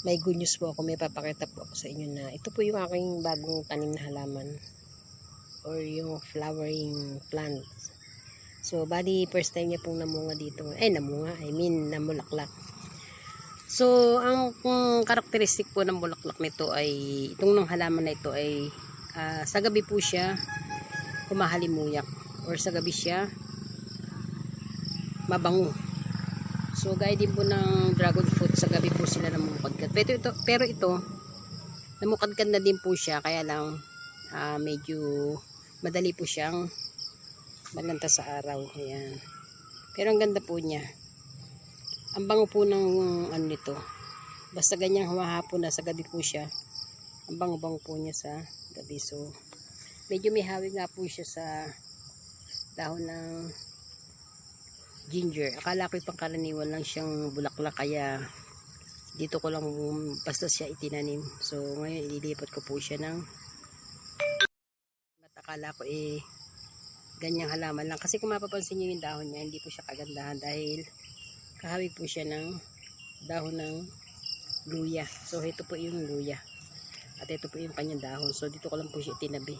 may good news po ako, may papakita po ako sa inyo na ito po yung aking bagong tanim na halaman or yung flowering plant. So bali first time niya pong namunga dito, namulaklak. So ang karakteristik po ng bulaklak nito ay itong ng halaman na ito ay sa gabi po siya humahalimuyak or sa gabi siya mabango. So gaya din po ng dragon fruit, sa gabi po sila namumukadkad. Pero ito namukadkad na din po siya, kaya lang medyo madali po siyang malanta sa araw. Ayan. Pero ang ganda po niya. Ang bango po ng ano nito. Basta ganyang humahapon na, sa gabi po siya. Ang bango-bango po niya sa gabi. So medyo may hawig nga po siya sa dahon ng ginger. Akala ko pangkaraniwan lang siyang bulaklak, kaya dito ko lang basta siya itinanim. So ngayon ililipat ko po siya ng akala ko ganyang halaman lang, kasi kung mapapansin nyo yung dahon niya, hindi po siya kagandahan dahil kahawig po siya ng dahon ng luya. So ito po yung luya at ito po yung kanyang dahon. So dito ko lang po siya itinabi.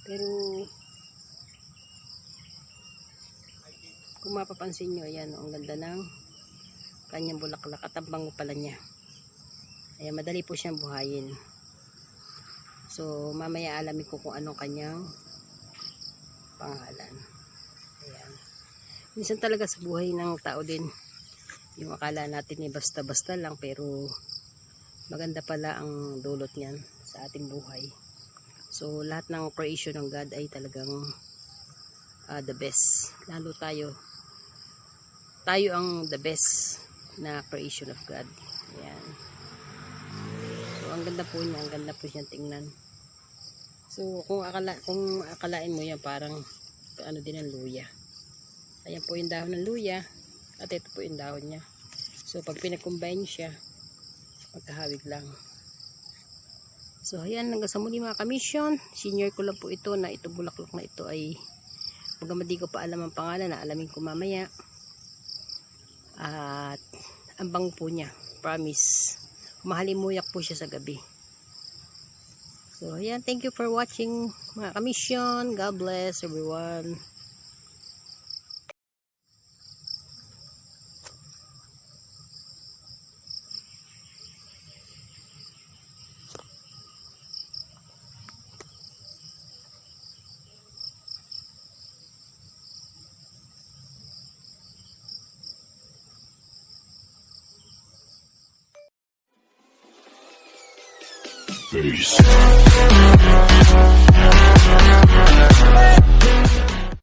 Pero kung mapapansin nyo, ayan, ang ganda ng kanyang bulaklak at ang bango pala niya. Ayan, madali po siyang buhayin. So mamaya alamin ko kung anong kanyang pangalan. Ayan. Minsan talaga sa buhay ng tao din, yung akala natin basta-basta lang, pero maganda pala ang dulot niyan sa ating buhay. So lahat ng creation ng God ay talagang the best. Lalo tayo ang the best na creation of God. Ayan. So ang ganda po niya, ang ganda po siyang tingnan. So kung akalain mo yan, parang ano din ang luya. Ayan po yung dahon ng luya at ito po yung dahon niya. So pag pinag-combine siya, magkahawig lang. So ayan, hanggang sa muli mga kamisyon. Senior ko lang po ito, na ito bulaklak na ito ay hindi ko pa alam ang pangalan, na alamin ko mamaya. At ang bango po niya, promise. Mahalimuyak po siya sa gabi. So ayan, thank you for watching mga kamisyon. God bless everyone. Peace.